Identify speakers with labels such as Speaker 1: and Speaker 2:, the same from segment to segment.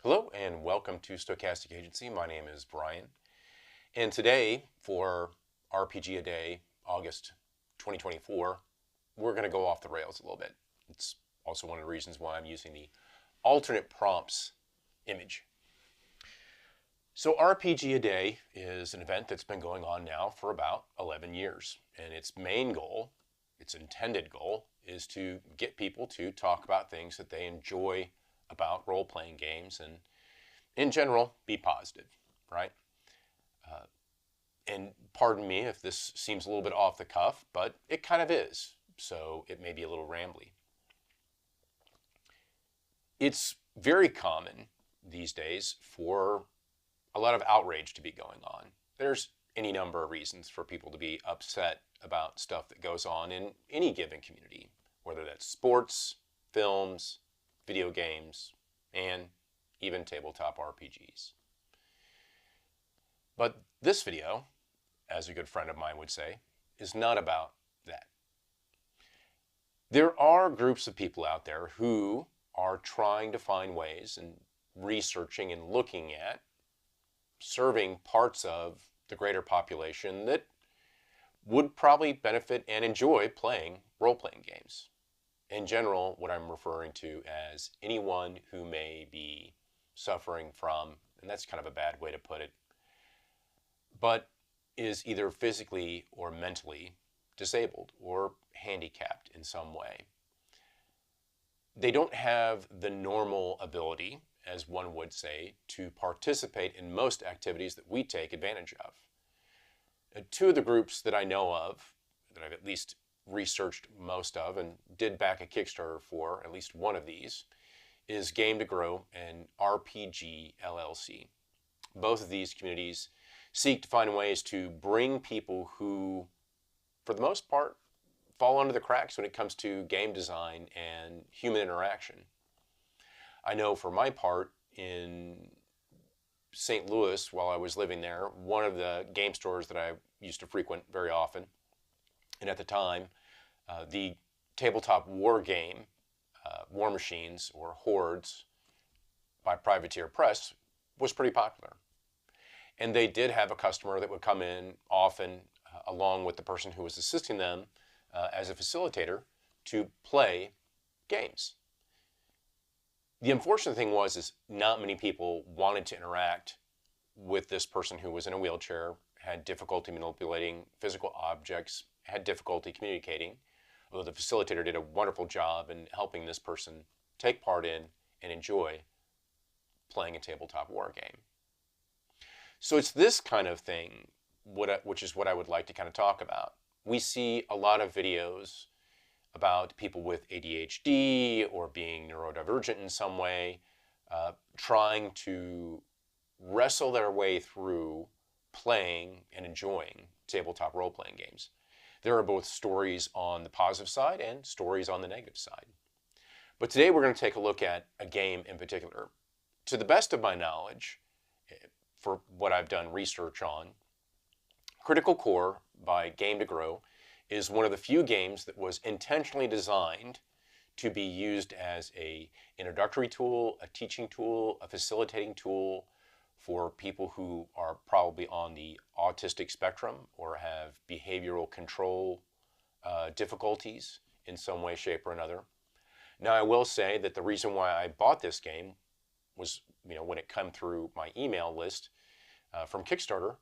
Speaker 1: Hello and welcome to Stochastic Agency. My name is Brian. And today for RPG A Day, August 2024, we're going to go off the rails a little bit. It's also one of the reasons why I'm using the alternate prompts image. So RPG A Day is an event that's been going on now for about 11 years. And its main goal, its intended goal, is to get people to talk about things that they enjoy about role-playing games and, in general, be positive, right? And pardon me if this seems a little bit off the cuff, but it kind of is, so it may be a little rambly. It's very common these days for a lot of outrage to be going on. There's any number of reasons for people to be upset about stuff that goes on in any given community, whether that's sports, films, video games, and even tabletop RPGs. But this video, as a good friend of mine would say, is not about that. There are groups of people out there who are trying to find ways and researching and looking at serving parts of the greater population that would probably benefit and enjoy playing role-playing games. In general, what I'm referring to as anyone who may be suffering from, and that's kind of a bad way to put it, but is either physically or mentally disabled or handicapped in some way. They don't have the normal ability, as one would say, to participate in most activities that we take advantage of. Two of the groups that I know of, that I've at least researched most of and did back a Kickstarter for, at least one of these, is Game to Grow and RPG LLC. Both of these communities seek to find ways to bring people who, for the most part, fall under the cracks when it comes to game design and human interaction. I know for my part, in St. Louis, while I was living there, one of the game stores that I used to frequent very often, and at the time, the tabletop war game, War Machines or Hordes by Privateer Press, was pretty popular. And they did have a customer that would come in often along with the person who was assisting them as a facilitator to play games. The unfortunate thing is not many people wanted to interact with this person who was in a wheelchair, had difficulty manipulating physical objects, had difficulty communicating, although the facilitator did a wonderful job in helping this person take part in and enjoy playing a tabletop war game. So it's this kind of thing, which is what I would like to kind of talk about. We see a lot of videos about people with ADHD or being neurodivergent in some way, trying to wrestle their way through playing and enjoying tabletop role-playing games. There are both stories on the positive side and stories on the negative side. But today we're going to take a look at a game in particular. To the best of my knowledge, for what I've done research on, Critical Core by Game to Grow is one of the few games that was intentionally designed to be used as an introductory tool, a teaching tool, a facilitating tool for people who are probably on the autistic spectrum or have behavioral control difficulties in some way, shape, or another. Now, I will say that the reason why I bought this game was, when it came through my email list from Kickstarter,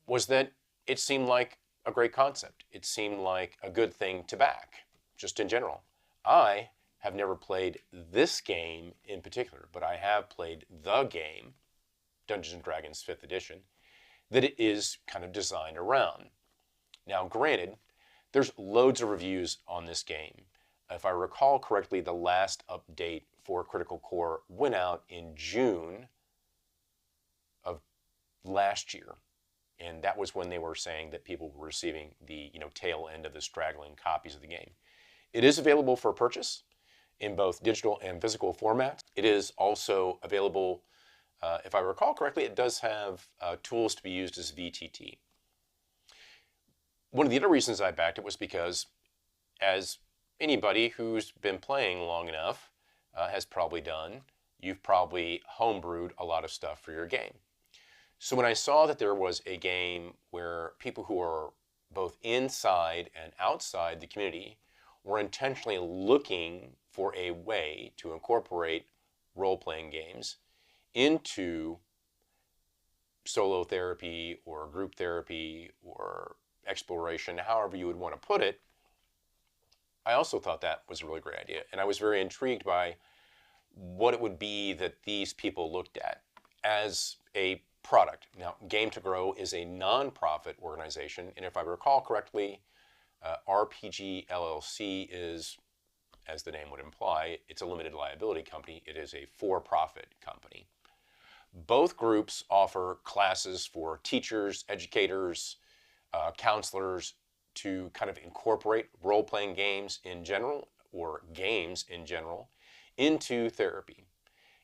Speaker 1: was that it seemed like a great concept. It seemed like a good thing to back, just in general. I have never played this game in particular, but I have played the game, Dungeons & Dragons 5th edition, that it is kind of designed around. Now, granted, there's loads of reviews on this game. If I recall correctly, the last update for Critical Core went out in June of last year. And that was when they were saying that people were receiving the tail end of the straggling copies of the game. It is available for purchase in both digital and physical formats. It is also available, if I recall correctly, it does have tools to be used as VTT. One of the other reasons I backed it was because, as anybody who's been playing long enough has probably done, you've probably homebrewed a lot of stuff for your game. So when I saw that there was a game where people who are both inside and outside the community were intentionally looking for a way to incorporate role-playing games into solo therapy or group therapy or exploration, however you would want to put it, I also thought that was a really great idea. And I was very intrigued by what it would be that these people looked at as a product. Now, Game to Grow is a nonprofit organization, and if I recall correctly, RPG LLC is, as the name would imply, it's a limited liability company. It is a for-profit company. Both groups offer classes for teachers, educators, counselors to kind of incorporate role-playing games in general, or games in general, into therapy.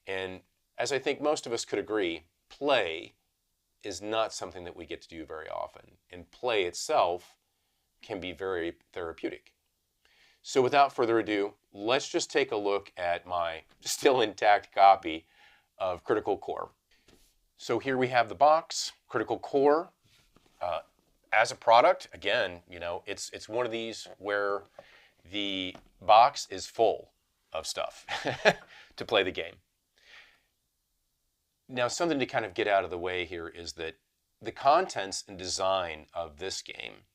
Speaker 1: And as I think most of us could agree, play is not something that we get to do very often. And play itself can be very therapeutic. So without further ado, let's just take a look at my still intact copy of Critical Core. So here we have the box, Critical Core. As a product, again, you know, it's one of these where the box is full of stuff to play the game. Now, something to kind of get out of the way here is that the contents and design of this game,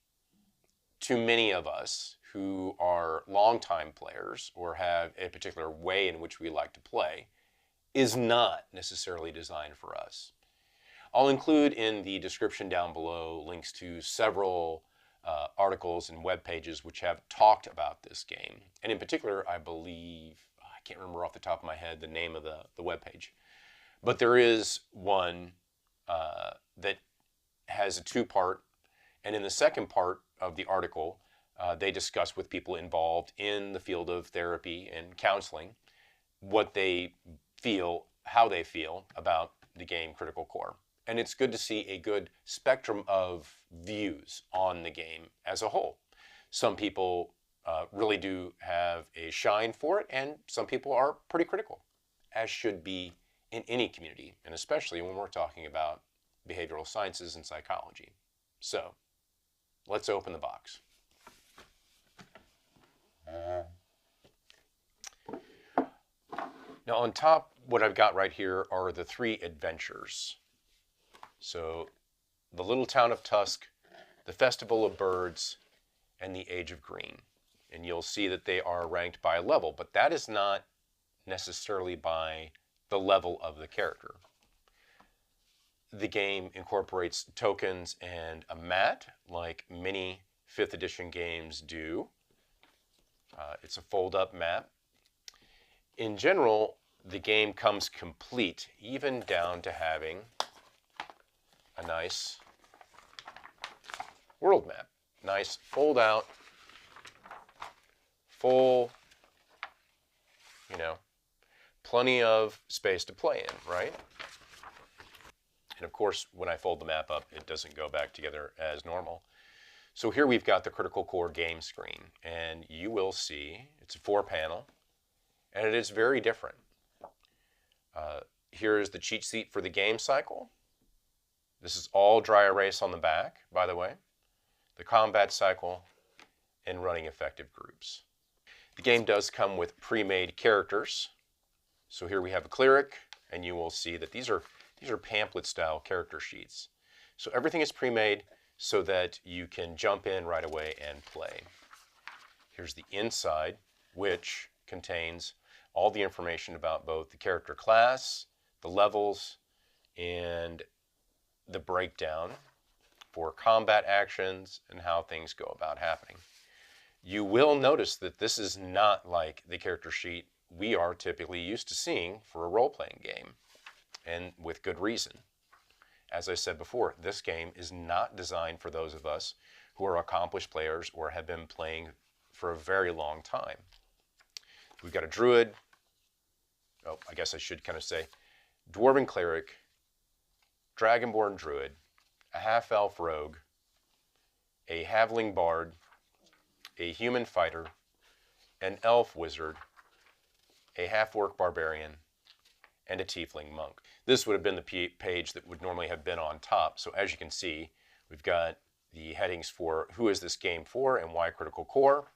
Speaker 1: to many of us who are longtime players or have a particular way in which we like to play, is not necessarily designed for us. I'll include in the description down below links to several articles and web pages which have talked about this game. And in particular, I believe, I can't remember off the top of my head the name of the web page, but there is one that has a two-part, and in the second part of the article, they discuss with people involved in the field of therapy and counseling what they feel, how they feel about the game Critical Core. And it's good to see a good spectrum of views on the game as a whole. Some people really do have a shine for it, and some people are pretty critical, as should be in any community, and especially when we're talking about behavioral sciences and psychology. So, let's open the box. Now on top, what I've got right here are the 3 adventures. So, the Little Town of Tusk, the Festival of Birds, and the Age of Green. And you'll see that they are ranked by level, but that is not necessarily by the level of the character. The game incorporates tokens and a mat, like many 5th edition games do. It's a fold-up map. In general, the game comes complete, even down to having a nice world map. Nice fold-out, full, you know, plenty of space to play in, right? And of course, when I fold the map up, it doesn't go back together as normal. So here we've got the Critical Core game screen, and you will see it's a 4-panel, and it is very different. Here is the cheat sheet for the game cycle. This is all dry erase on the back, by the way. The combat cycle and running effective groups. The game does come with pre-made characters. So here we have a cleric, and you will see that these are pamphlet-style character sheets. So everything is pre-made so that you can jump in right away and play. Here's the inside, which contains all the information about both the character class, the levels, and the breakdown for combat actions and how things go about happening. You will notice that this is not like the character sheet we are typically used to seeing for a role-playing game, and with good reason. As I said before, this game is not designed for those of us who are accomplished players or have been playing for a very long time. We've got a druid, oh, I guess I should kind of say, dwarven cleric, dragonborn druid, a half-elf rogue, a halfling bard, a human fighter, an elf wizard, a half-orc barbarian, and a tiefling monk. This would have been the page that would normally have been on top. So as you can see, we've got the headings for who is this game for and why Critical Core.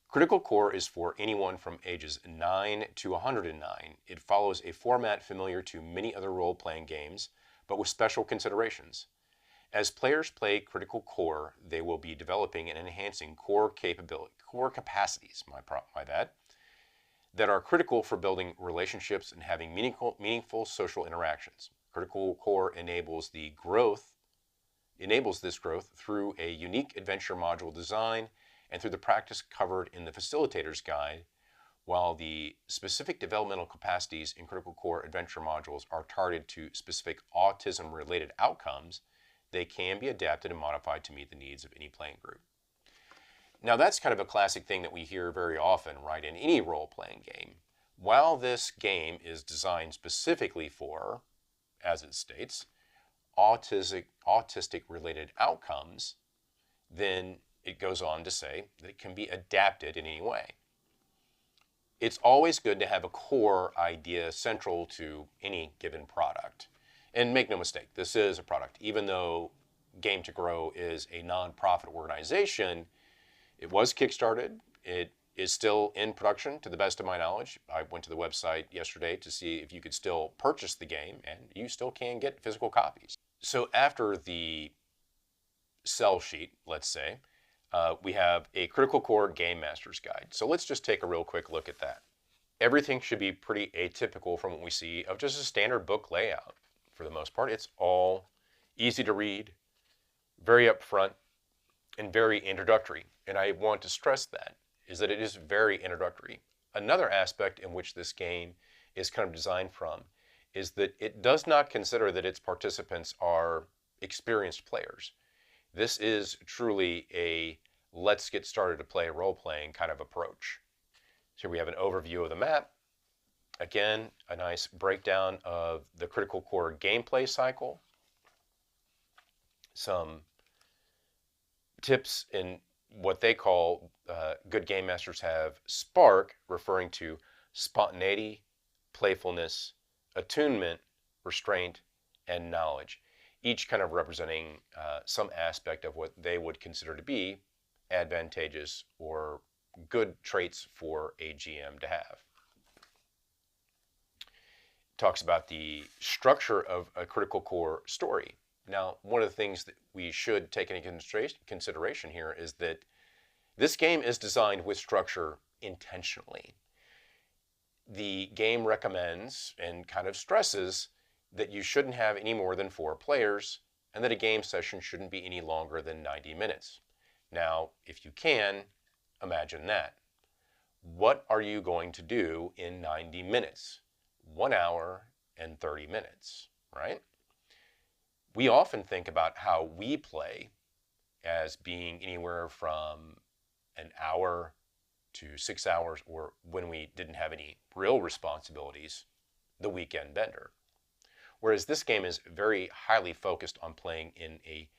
Speaker 1: Critical Core is for anyone from ages 9 to 109. It follows a format familiar to many other role-playing games, but with special considerations. As players play Critical Core, they will be developing and enhancing core capacities, that are critical for building relationships and having meaningful social interactions. Critical Core enables this growth through a unique adventure module design and through the practice covered in the Facilitator's Guide. While the specific developmental capacities in Critical Core adventure modules are targeted to specific autism-related outcomes, they can be adapted and modified to meet the needs of any playing group. Now that's kind of a classic thing that we hear very often, right, in any role-playing game. While this game is designed specifically for, as it states, autistic-related outcomes, then it goes on to say that it can be adapted in any way. It's always good to have a core idea central to any given product. And make no mistake, this is a product. Even though Game to Grow is a non-profit organization, it was kickstarted. It is still in production to the best of my knowledge. I went to the website yesterday to see if you could still purchase the game, and you still can get physical copies. So after the sell sheet, let's say, we have a Critical Core Game Master's Guide. So let's just take a real quick look at that. Everything should be pretty atypical from what we see of just a standard book layout. For the most part, it's all easy to read, very upfront, and very introductory. And I want to stress that, is that it is very introductory. Another aspect in which this game is kind of designed from is that it does not consider that its participants are experienced players. This is truly a let's get started to play role-playing kind of approach. So we have an overview of the map. Again, a nice breakdown of the Critical Core gameplay cycle. Some tips in what they call, good game masters have SPARK, referring to spontaneity, playfulness, attunement, restraint, and knowledge. Each kind of representing some aspect of what they would consider to be advantageous or good traits for a GM to have. Talks about the structure of a Critical Core story. Now, one of the things that we should take into consideration here is that this game is designed with structure intentionally. The game recommends and kind of stresses that you shouldn't have any more than 4 players and that a game session shouldn't be any longer than 90 minutes. Now, if you can, imagine that. What are you going to do in 90 minutes? 1 hour and 30 minutes, right? We often think about how we play as being anywhere from an hour to 6 hours, or when we didn't have any real responsibilities, the weekend bender. Whereas this game is very highly focused on playing in a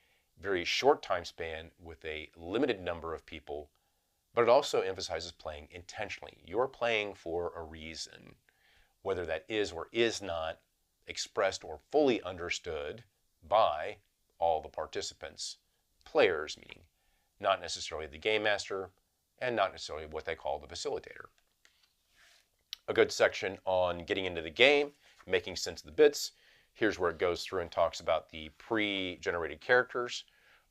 Speaker 1: very short time span with a limited number of people, but it also emphasizes playing intentionally. You're playing for a reason, whether that is or is not expressed or fully understood by all the participants. Players, meaning not necessarily the game master and not necessarily what they call the facilitator. A good section on getting into the game, making sense of the bits. Here's where it goes through and talks about the pre-generated characters,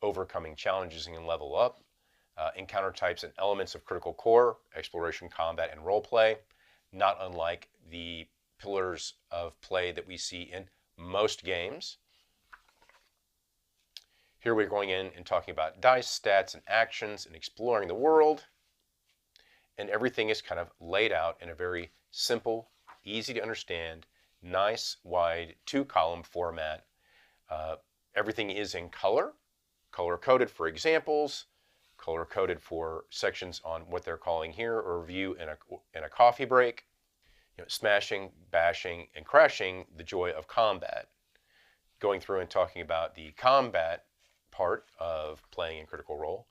Speaker 1: overcoming challenges and level up, encounter types and elements of Critical Core, exploration, combat, and role play, not unlike the pillars of play that we see in most games. Here we're going in and talking about dice, stats, and actions, and exploring the world. And everything is kind of laid out in a very simple, easy to understand, nice, wide, 2-column format. Everything is in color, color-coded for examples, color-coded for sections on what they're calling here a review and a coffee break. You know, smashing, bashing, and crashing, the joy of combat. Going through and talking about the combat part of playing in Critical Role,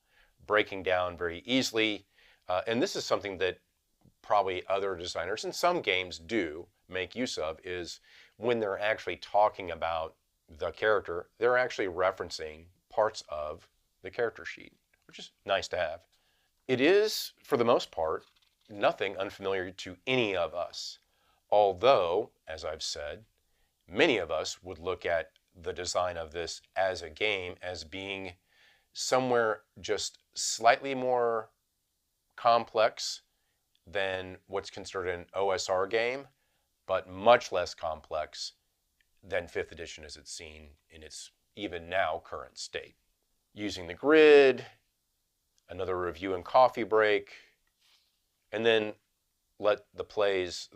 Speaker 1: breaking down very easily. And this is something that probably other designers, and some games do make use of, is when they're actually talking about the character, they're actually referencing parts of the character sheet, which is nice to have. It is, for the most part, nothing unfamiliar to any of us. Although, as I've said, many of us would look at the design of this as a game as being somewhere just slightly more complex than what's considered an OSR game, but much less complex than 5th edition as it's seen in its even now current state. Using the grid, another review and coffee break, and then let the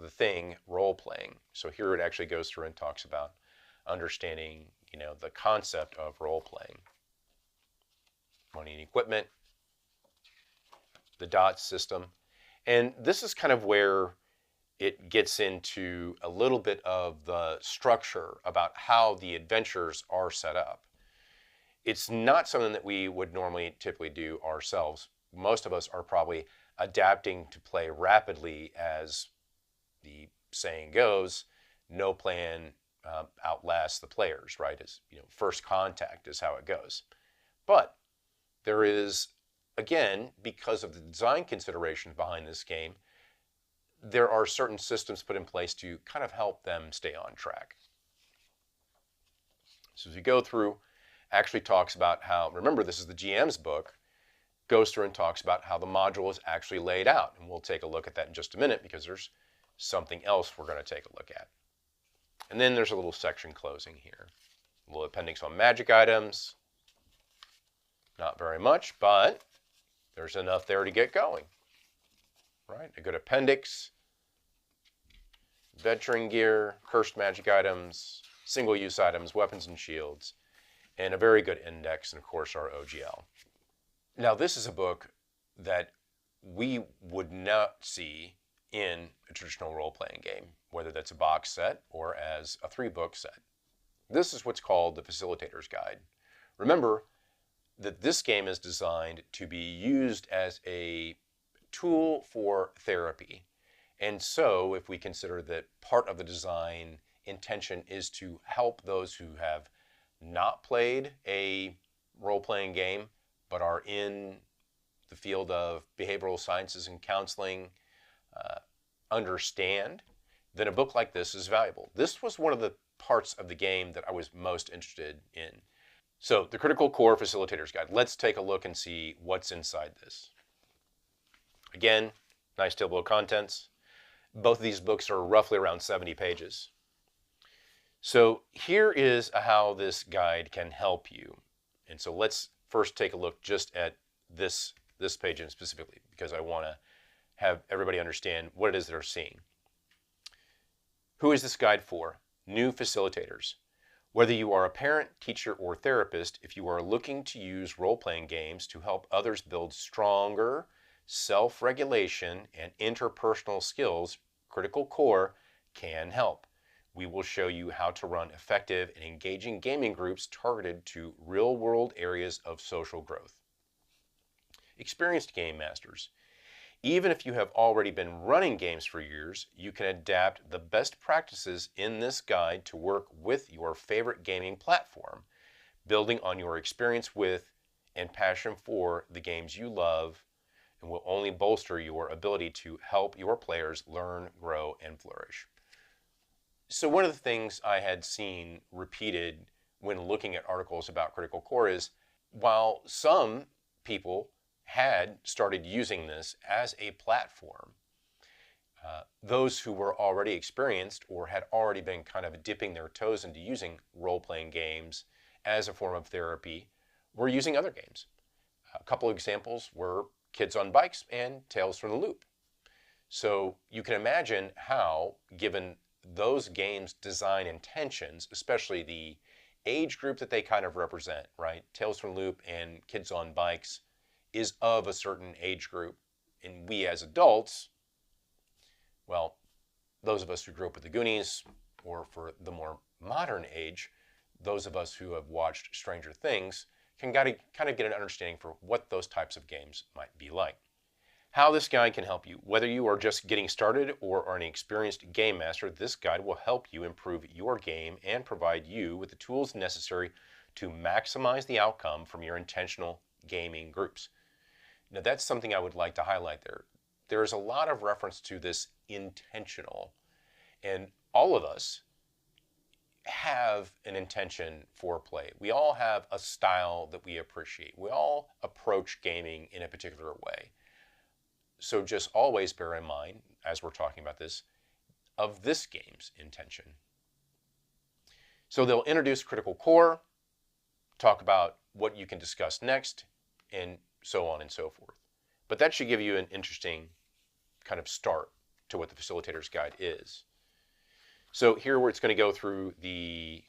Speaker 1: thing role playing. So here it actually goes through and talks about understanding, the concept of role playing. Money and equipment, the DOTS system. And this is kind of where it gets into a little bit of the structure about how the adventures are set up. It's not something that we would normally typically do ourselves. Most of us are probably adapting to play rapidly, as the saying goes, no plan outlasts the players, right? As first contact is how it goes. But there is, again, because of the design considerations behind this game, there are certain systems put in place to kind of help them stay on track. So as we go through, actually talks about how, remember this is the GM's book, goes through and talks about how the module is actually laid out. And we'll take a look at that in just a minute because there's something else we're going to take a look at. And then there's a little section closing here. A little appendix on magic items. Not very much, but there's enough there to get going. Right? A good appendix, veteran gear, cursed magic items, single-use items, weapons and shields, and a very good index, and of course our OGL. Now this is a book that we would not see in a traditional role-playing game, whether that's a box set or as a 3-book set. This is what's called the Facilitator's Guide. Remember that this game is designed to be used as a tool for therapy. And so if we consider that part of the design intention is to help those who have not played a role-playing game but are in the field of behavioral sciences and counseling understand, then a book like this is valuable. This was one of the parts of the game that I was most interested in. So the Critical Core Facilitator's Guide. Let's take a look and see what's inside this. Again, nice table of contents. Both of these books are roughly around 70 pages. So here is how this guide can help you. And so let's first take a look just at this page in specifically, because I want to have everybody understand what it is they're seeing. Who is this guide for? New facilitators. Whether you are a parent, teacher, or therapist, if you are looking to use role-playing games to help others build stronger self-regulation and interpersonal skills, Critical Core can help. We will show you how to run effective and engaging gaming groups targeted to real-world areas of social growth. Experienced game masters. Even if you have already been running games for years, you can adapt the best practices in this guide to work with your favorite gaming platform, building on your experience with and passion for the games you love, and will only bolster your ability to help your players learn, grow, and flourish. So one of the things I had seen repeated when looking at articles about Critical Core is, while some people had started using this as a platform, those who were already experienced or had already been kind of dipping their toes into using role-playing games as a form of therapy were using other games. A couple of examples were Kids on Bikes and Tales from the Loop. So you can imagine how, given those games' design intentions, especially the age group that they kind of represent, right? Tales from the Loop and Kids on Bikes is of a certain age group. And we as adults, well, those of us who grew up with the Goonies, or for the more modern age, those of us who have watched Stranger Things, can kind of get an understanding for what those types of games might be like. How this guide can help you. Whether you are just getting started or are an experienced game master, this guide will help you improve your game and provide you with the tools necessary to maximize the outcome from your intentional gaming groups. Now, that's something I would like to highlight there. There's a lot of reference to this intentional, and all of us have an intention for play. We all have a style that we appreciate. We all approach gaming in a particular way. So just always bear in mind, as we're talking about this, of this game's intention. So they'll introduce Critical Core, talk about what you can discuss next, and so on and so forth. But that should give you an interesting kind of start to what the Facilitator's Guide is. So here it's going to go through the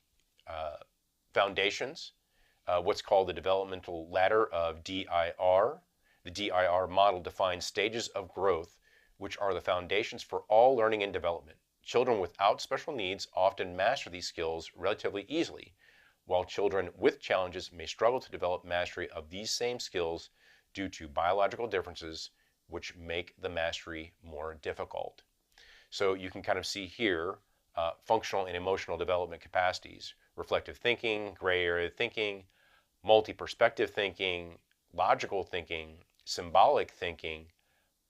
Speaker 1: foundations, what's called the developmental ladder of DIR. The DIR model defines stages of growth, which are the foundations for all learning and development. Children without special needs often master these skills relatively easily, while children with challenges may struggle to develop mastery of these same skills due to biological differences, which make the mastery more difficult. So you can kind of see here functional and emotional development capacities, reflective thinking, gray area thinking, multi-perspective thinking, logical thinking, symbolic thinking,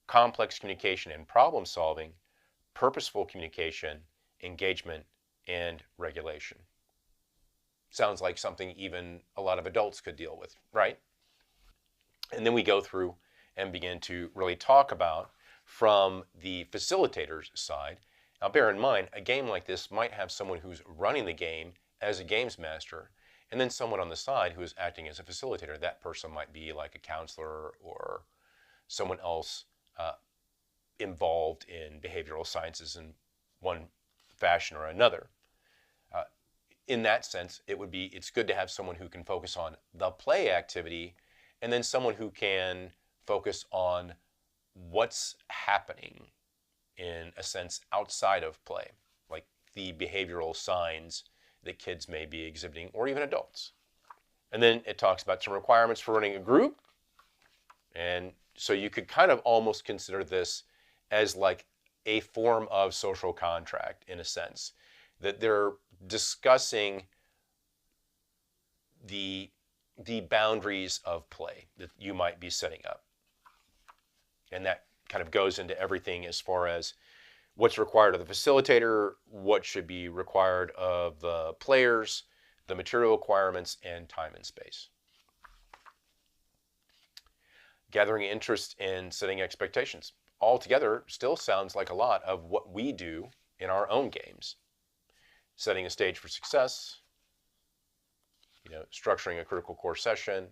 Speaker 1: complex communication and problem solving, purposeful communication, engagement, and regulation. Sounds like something even a lot of adults could deal with, right? And then we go through and begin to really talk about from the facilitator's side. Now bear in mind, a game like this might have someone who's running the game as a games master, and then someone on the side who is acting as a facilitator. That person might be like a counselor or someone else involved in behavioral sciences in one fashion or another. In that sense, it's good to have someone who can focus on the play activity and then someone who can focus on what's happening in a sense outside of play, like the behavioral signs that kids may be exhibiting or even adults. And then it talks about some requirements for running a group. And so you could kind of almost consider this as like a form of social contract in a sense, that they're discussing the boundaries of play that you might be setting up. And that kind of goes into everything as far as what's required of the facilitator, what should be required of the players, the material requirements, and time and space. Gathering interest in setting expectations. Altogether, still sounds like a lot of what we do in our own games. Setting a stage for success, structuring a critical core session,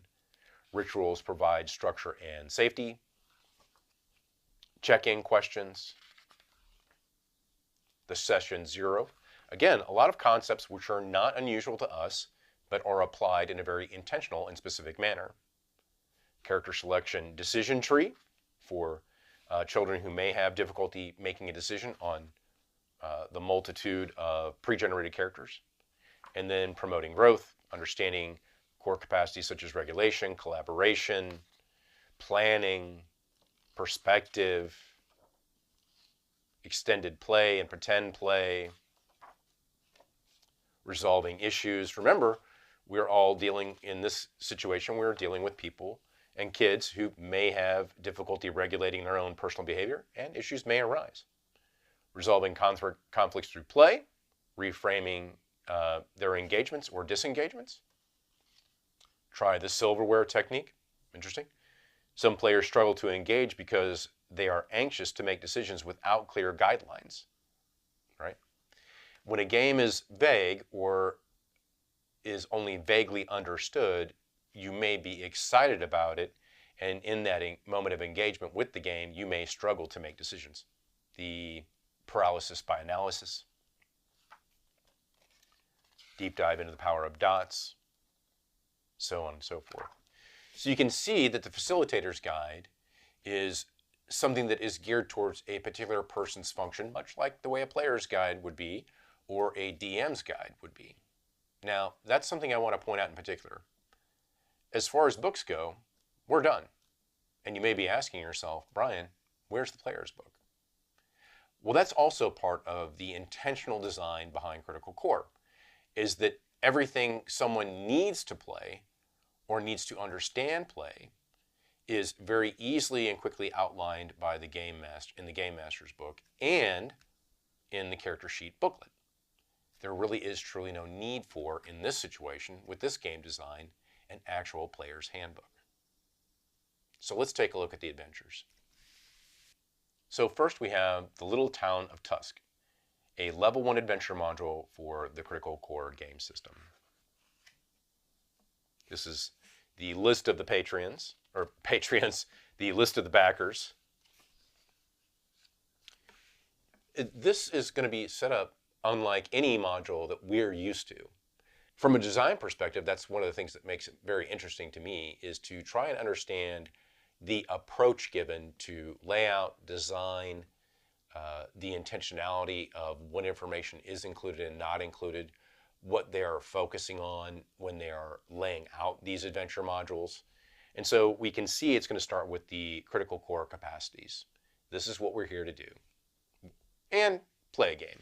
Speaker 1: rituals provide structure and safety, check-in questions, the session zero. Again, a lot of concepts which are not unusual to us, but are applied in a very intentional and specific manner. Character selection decision tree for children who may have difficulty making a decision on the multitude of pre-generated characters. And then promoting growth, understanding core capacities such as regulation, collaboration, planning, perspective, extended play and pretend play, resolving issues. Remember, we're all dealing in this situation, we're dealing with people and kids who may have difficulty regulating their own personal behavior, and issues may arise. Resolving conflicts through play, reframing their engagements or disengagements. Try the silverware technique. Interesting. Some players struggle to engage because they are anxious to make decisions without clear guidelines, right? When a game is vague or is only vaguely understood, you may be excited about it, and in that moment of engagement with the game, you may struggle to make decisions. The paralysis by analysis, deep dive into the power of dots, so on and so forth. So you can see that the facilitator's guide is something that is geared towards a particular person's function, much like the way a player's guide would be or a DM's guide would be. Now, that's something I want to point out in particular. As far as books go, we're done. And you may be asking yourself, Brian, where's the player's book? Well, that's also part of the intentional design behind Critical Core, is that everything someone needs to play or needs to understand play is very easily and quickly outlined by the Game Master in the Game Master's book and in the character sheet booklet. There really is truly no need for, in this situation, with this game design, an actual player's handbook. So let's take a look at the adventures. So first we have the Little Town of Tusk, a level 1 adventure module for the Critical Core game system. This is the list of the Patreons, the list of the backers. This is going to be set up unlike any module that we're used to. From a design perspective, that's one of the things that makes it very interesting to me, is to try and understand the approach given to layout, design, the intentionality of what information is included and not included, what they are focusing on when they are laying out these adventure modules. And so we can see it's going to start with the Critical Core capacities. This is what we're here to do. And play a game.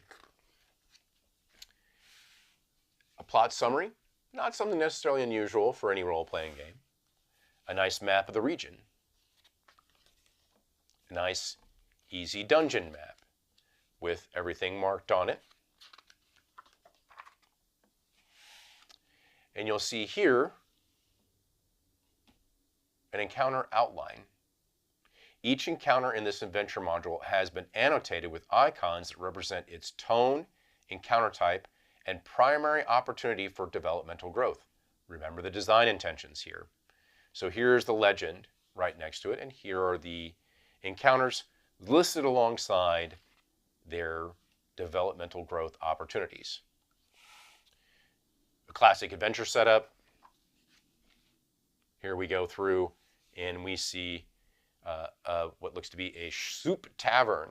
Speaker 1: A plot summary, not something necessarily unusual for any role-playing game. A nice map of the region. A nice, easy dungeon map with everything marked on it. And you'll see here an encounter outline. Each encounter in this adventure module has been annotated with icons that represent its tone, encounter type, and primary opportunity for developmental growth. Remember the design intentions here. So here's the legend right next to it, and here are the encounters listed alongside their developmental growth opportunities. A classic adventure setup. Here we go through and we see what looks to be a soup tavern.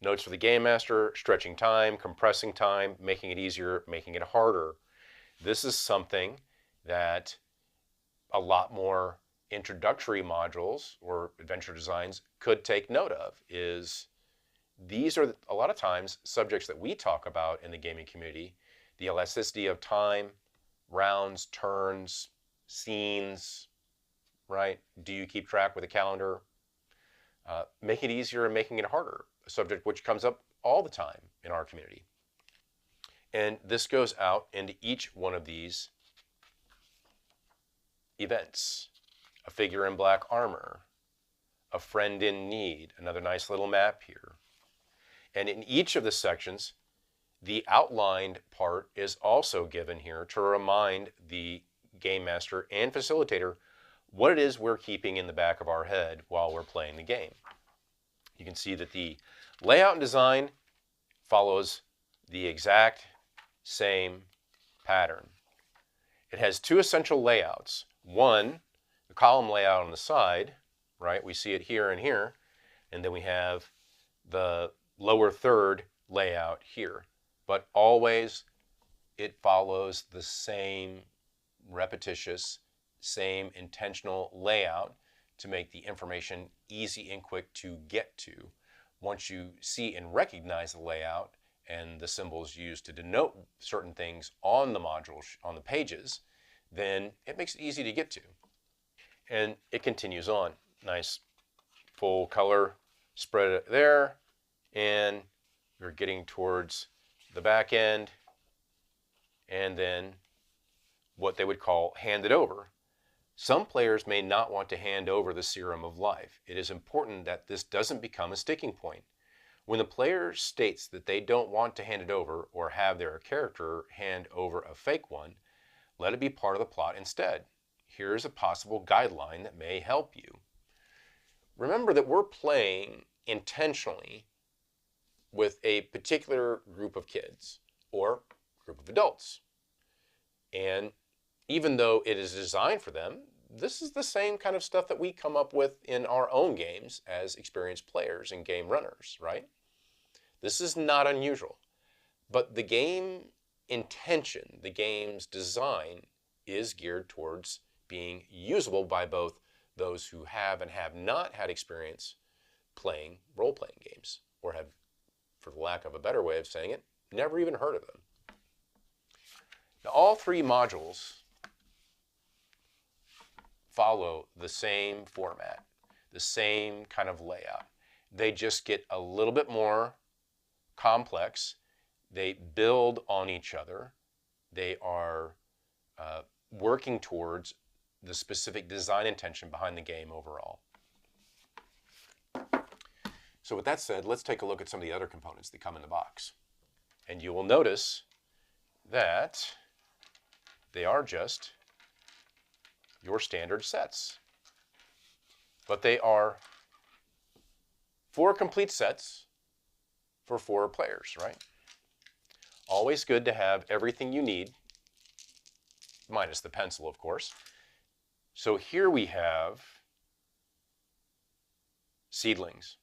Speaker 1: Notes for the Game Master: stretching time, compressing time, making it easier, making it harder. This is something that a lot more introductory modules or adventure designs could take note of. Is these are a lot of times subjects that we talk about in the gaming community: the elasticity of time, rounds, turns, scenes, right? Do you keep track with a calendar? Making it easier and making it harder, a subject which comes up all the time in our community. And this goes out into each one of these events. A figure in black armor, a friend in need, another nice little map here. And in each of the sections, the outlined part is also given here to remind the Game Master and facilitator what it is we're keeping in the back of our head while we're playing the game. You can see that the layout and design follows the exact same pattern. It has two essential layouts. One, the column layout on the side, right? We see it here and here. And then we have the lower third layout here. But always it follows the same repetitious, same intentional layout to make the information easy and quick to get to. Once you see and recognize the layout and the symbols used to denote certain things on the modules, on the pages, then it makes it easy to get to. And it continues on. Nice full color spread there, and we're getting towards the back end, and then what they would call hand it over. Some players may not want to hand over the Serum of Life. It is important that this doesn't become a sticking point. When the player states that they don't want to hand it over or have their character hand over a fake one, let it be part of the plot instead. Here's a possible guideline that may help you. Remember that we're playing intentionally with a particular group of kids or group of adults. And even though it is designed for them, this is the same kind of stuff that we come up with in our own games as experienced players and game runners, right? This is not unusual. But the game intention, the game's design, is geared towards being usable by both those who have and have not had experience playing role-playing games, or have, for the lack of a better way of saying it, never even heard of them. Now, all three modules follow the same format, the same kind of layout. They just get a little bit more complex. They build on each other. They are working towards the specific design intention behind the game overall. So with that said, let's take a look at some of the other components that come in the box. And you will notice that they are just your standard sets. But they are 4 complete sets for 4 players, right? Always good to have everything you need, minus the pencil, of course. So here we have Seedlings,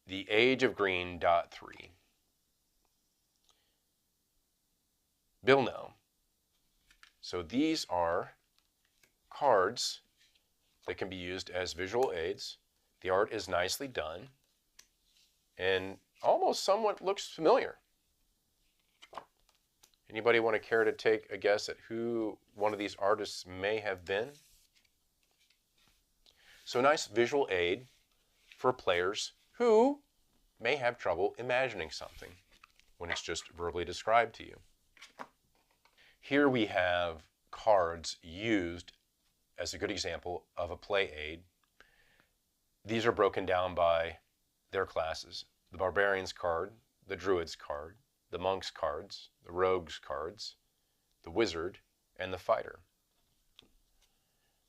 Speaker 1: The Age of Green .3, Bilno. So these are cards that can be used as visual aids. The art is nicely done and almost somewhat looks familiar. Anybody want to care to take a guess at who one of these artists may have been? So nice visual aid for players who may have trouble imagining something when it's just verbally described to you. Here we have cards used as a good example of a play aid. These are broken down by their classes. The Barbarians card, the Druids card, the Monks cards, the Rogues cards, the Wizard, and the Fighter.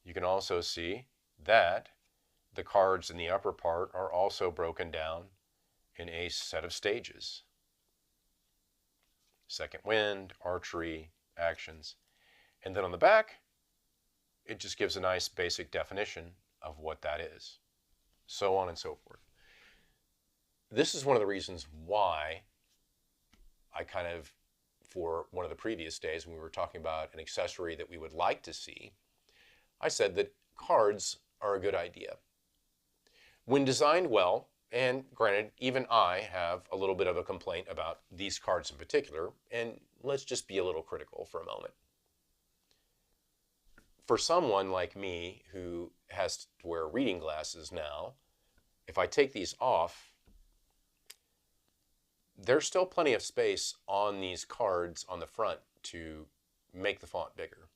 Speaker 1: You can also see that the cards in the upper part are also broken down in a set of stages. Second Wind, Archery, Actions. And then on the back, it just gives a nice basic definition of what that is. So on and so forth. This is one of the reasons why I kind of, for one of the previous days when we were talking about an accessory that we would like to see, I said that cards are a good idea. When designed well, and granted, even I have a little bit of a complaint about these cards in particular, and let's just be a little critical for a moment. For someone like me who has to wear reading glasses now, if I take these off, there's still plenty of space on these cards on the front to make the font bigger.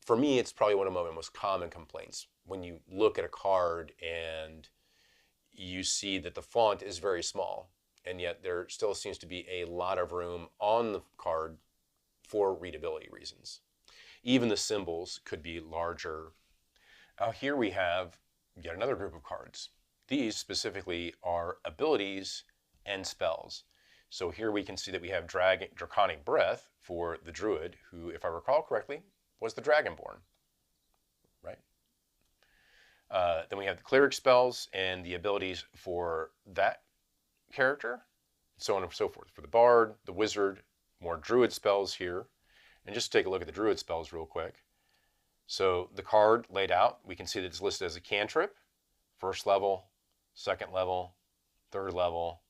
Speaker 1: For me, it's probably one of my most common complaints. When you look at a card and you see that the font is very small, and yet there still seems to be a lot of room on the card for readability reasons. Even the symbols could be larger. Here we have yet another group of cards. These specifically are abilities and spells. So here we can see that we have Draconic Breath for the Druid, who, if I recall correctly, was the Dragonborn, right? Then we have the Cleric spells and the abilities for that character, so on and so forth. For the Bard, the Wizard, more Druid spells here. And just take a look at the Druid spells real quick. So the card laid out, we can see that it's listed as a cantrip, 1st level, 2nd level, 3rd level,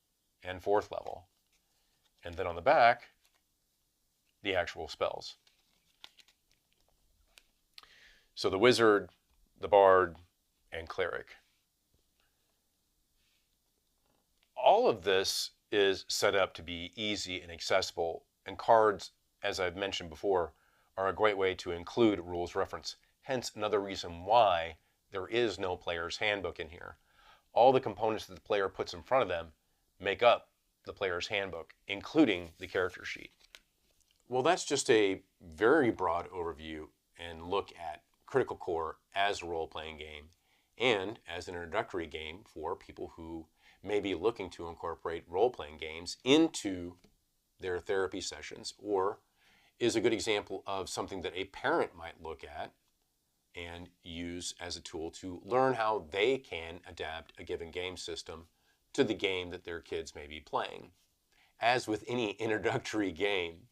Speaker 1: and 4th level. And then on the back, the actual spells. So the Wizard, the Bard, and Cleric. All of this is set up to be easy and accessible, and cards, as I've mentioned before, are a great way to include rules reference. Hence another reason why there is no player's handbook in here. All the components that the player puts in front of them make up the player's handbook, including the character sheet. Well, that's just a very broad overview and look at Critical Core as a role-playing game and as an introductory game for people who may be looking to incorporate role-playing games into their therapy sessions, or is a good example of something that a parent might look at and use as a tool to learn how they can adapt a given game system to the game that their kids may be playing. As with any introductory game,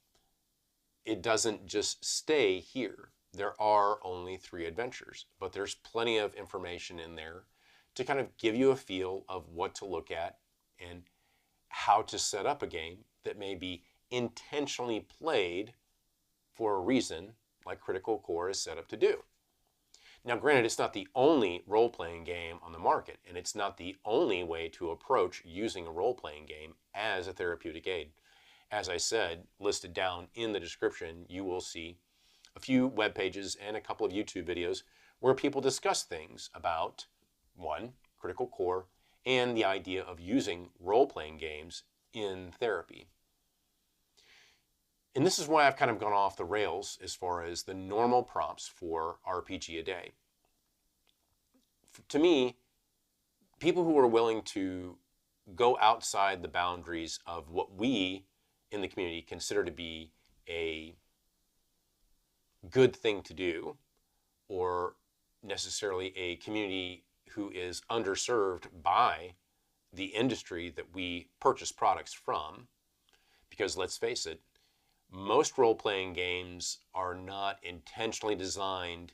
Speaker 1: it doesn't just stay here. there are only 3 adventures, but there's plenty of information in there to kind of give you a feel of what to look at and how to set up a game that may be intentionally played for a reason, like Critical Core is set up to do. Now, granted, it's not the only role-playing game on the market, and it's not the only way to approach using a role-playing game as a therapeutic aid. As I said, listed down in the description, you will see a few web pages and a couple of YouTube videos where people discuss things about, one, Critical Core, and the idea of using role-playing games in therapy. And this is why I've kind of gone off the rails as far as the normal prompts for RPG a day. To me, people who are willing to go outside the boundaries of what we in the community consider to be a good thing to do, or necessarily a community who is underserved by the industry that we purchase products from, because let's face it, most role-playing games are not intentionally designed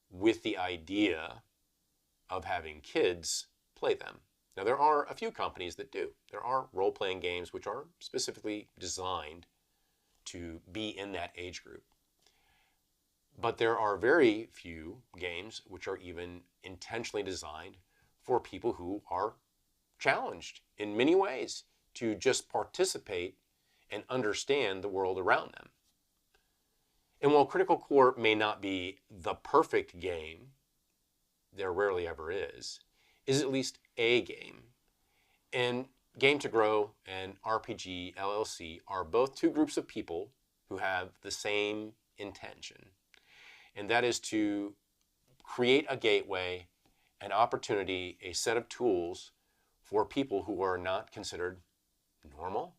Speaker 1: with the idea of having kids play them. Now, there are a few companies that do. There are role-playing games which are specifically designed to be in that age group. But there are very few games which are even intentionally designed for people who are challenged in many ways to just participate and understand the world around them. And while Critical Core may not be the perfect game, there rarely ever is at least a game. And Game to Grow and RPG LLC are both two groups of people who have the same intention, and that is to create a gateway, an opportunity, a set of tools for people who are not considered normal.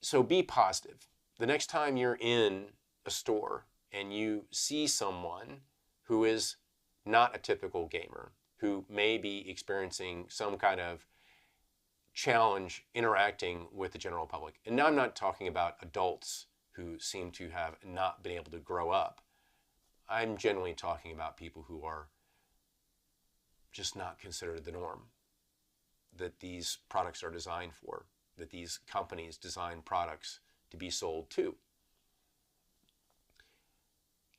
Speaker 1: So be positive. The next time you're in a store and you see someone who is not a typical gamer, who may be experiencing some kind of challenge interacting with the general public. And now I'm not talking about adults who seem to have not been able to grow up. I'm generally talking about people who are just not considered the norm that these products are designed for, that these companies design products to be sold to.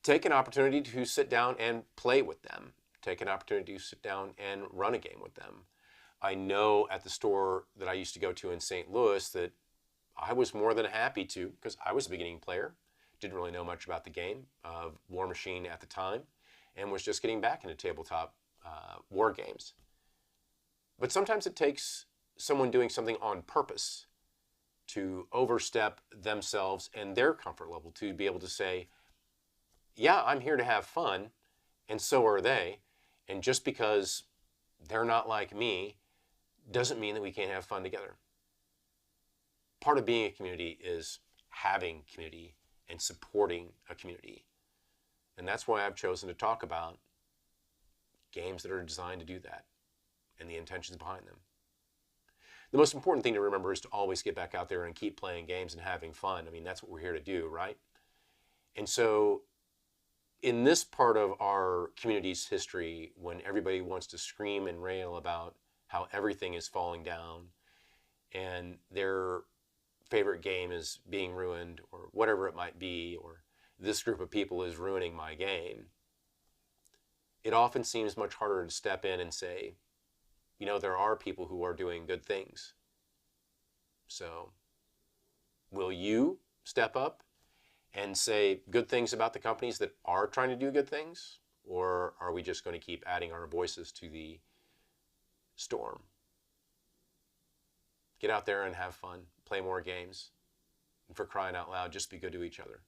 Speaker 1: Take an opportunity to sit down and play with them. Take an opportunity to sit down and run a game with them. I know at the store that I used to go to in St. Louis that I was more than happy to, because I was a beginning player, didn't really know much about the game of War Machine at the time, and was just getting back into tabletop war games. But sometimes it takes someone doing something on purpose to overstep themselves and their comfort level to be able to say, yeah, I'm here to have fun, and so are they. And just because they're not like me doesn't mean that we can't have fun together. Part of being a community is having community and supporting a community. And that's why I've chosen to talk about games that are designed to do that and the intentions behind them. The most important thing to remember is to always get back out there and keep playing games and having fun. I mean, that's what we're here to do, right? And so in this part of our community's history, when everybody wants to scream and rail about how everything is falling down and their favorite game is being ruined, or whatever it might be, or this group of people is ruining my game, it often seems much harder to step in and say, you know, there are people who are doing good things. So will you step up and say good things about the companies that are trying to do good things? Or are we just going to keep adding our voices to the storm? Get out there and have fun, play more games, and for crying out loud, just be good to each other.